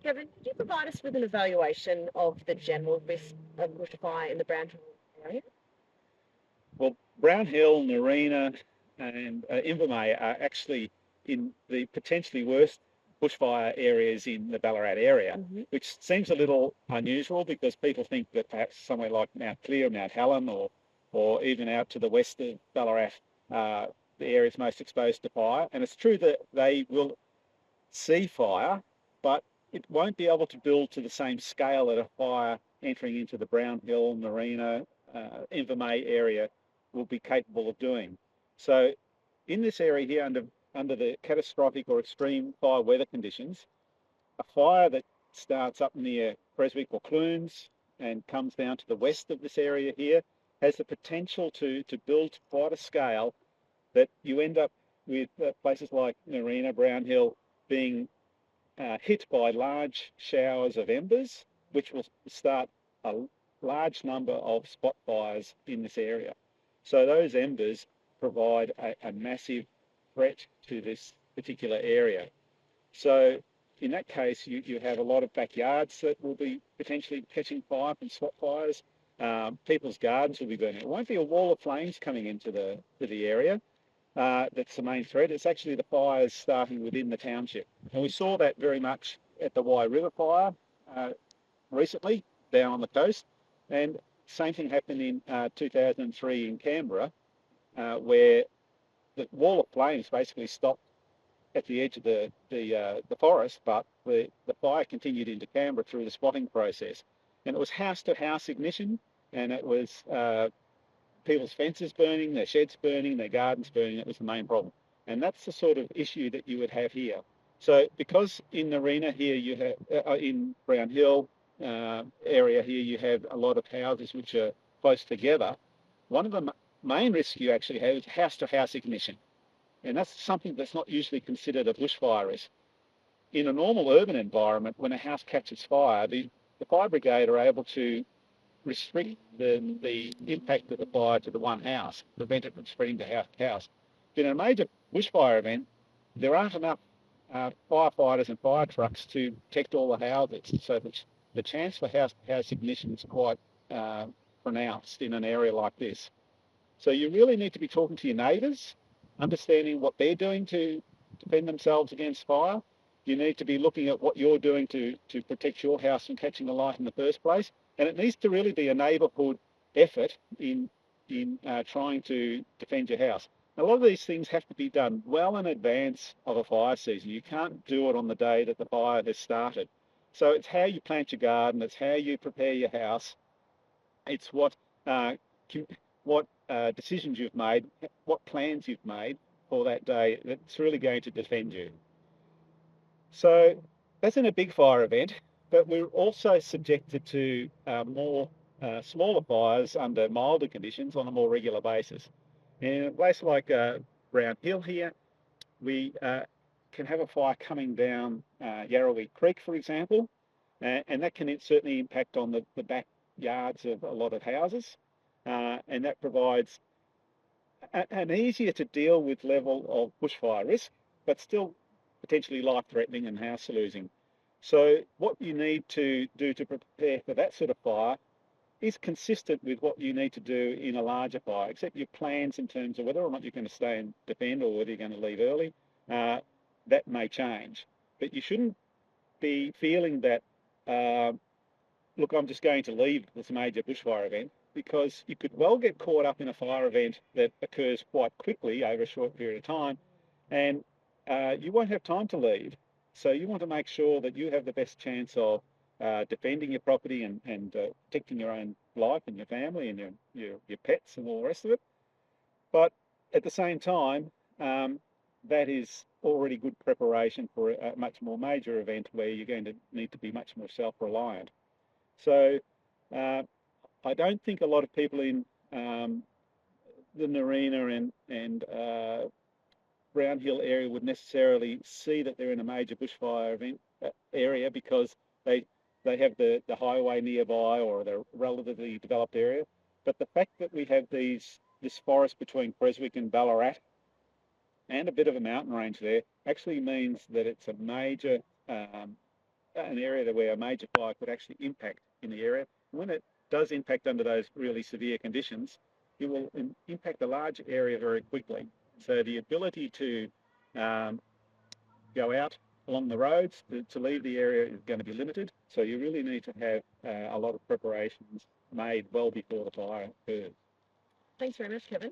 Kevin, could you provide us with an evaluation of the general risk of bushfire in the Brownhill area? Well, Brown Hill, Narina, and Invermay are actually in the potentially worst bushfire areas in the Ballarat area, which seems a little unusual because people think that perhaps somewhere like Mount Clear, Mount Helen, or even out to the west of Ballarat, the areas most exposed to fire. And it's true that they will see fire, but it won't be able to build to the same scale that a fire entering into the Brown Hill, Narina, Invermay area will be capable of doing. So in this area here, under the catastrophic or extreme fire weather conditions, a fire that starts up near Creswick or Clunes and comes down to the west of this area here has the potential to build to quite a scale that you end up with places like Narina, Brown Hill being hit by large showers of embers, which will start a large number of spot fires in this area. So those embers provide a massive threat to this particular area. So in that case, you have a lot of backyards that will be potentially catching fire from spot fires. People's gardens will be burning. It won't be a wall of flames coming into the area. That's the main threat. It's actually the fires starting within the township. And we saw that very much at the Wye River fire recently down on the coast. And same thing happened in 2003 in Canberra, where the wall of flames basically stopped at the edge of the forest, but the fire continued into Canberra through the spotting process. And it was house-to-house ignition, and it was people's fences burning, their sheds burning, their gardens burning. That was the main problem. And that's the sort of issue that you would have here. So because in Narina here you have, in Brown Hill area here, you have a lot of houses which are close together, one of the main risks you actually have is house-to-house ignition. And that's something that's not usually considered a bushfire risk. In a normal urban environment, when a house catches fire, the fire brigade are able to restrict the impact of the fire to the one house, prevent it from spreading to house to house. But in a major bushfire event, there aren't enough firefighters and fire trucks to protect all the houses, so the chance for house-to-house ignition is quite pronounced in an area like this. So you really need to be talking to your neighbours, understanding what they're doing to defend themselves against fire. You need to be looking at what you're doing to protect your house from catching alight in the first place. And it needs to really be a neighbourhood effort in trying to defend your house. A lot of these things have to be done well in advance of a fire season. You can't do it on the day that the fire has started. So it's how you plant your garden, it's how you prepare your house, it's what decisions you've made, what plans you've made for that day that's really going to defend you. So that's in a big fire event, but we're also subjected to more smaller fires under milder conditions on a more regular basis. In a place like Brown Hill here, we can have a fire coming down Yarrawee Creek, for example, and that can certainly impact on the backyards of a lot of houses, and that provides an easier to deal with level of bushfire risk, but still potentially life-threatening and house-losing. So what you need to do to prepare for that sort of fire is consistent with what you need to do in a larger fire, except your plans in terms of whether or not you're going to stay and defend or whether you're going to leave early, that may change. But you shouldn't be feeling that, look, I'm just going to leave this major bushfire event, because you could well get caught up in a fire event that occurs quite quickly over a short period of time, and you won't have time to leave. So you want to make sure that you have the best chance of defending your property and protecting your own life and your family and your pets and all the rest of it. But at the same time, that is already good preparation for a much more major event where you're going to need to be much more self-reliant. So I don't think a lot of people in the Narina and Brown Hill area would necessarily see that they're in a major bushfire event area because they have the highway nearby or they're a relatively developed area. But the fact that we have this forest between Creswick and Ballarat and a bit of a mountain range there actually means that it's a major an area where a major fire could actually impact in the area. When it does impact under those really severe conditions, it will impact a large area very quickly. So the ability to go out along the roads to leave the area is going to be limited. So you really need to have a lot of preparations made well before the fire occurs. Thanks very much, Kevin.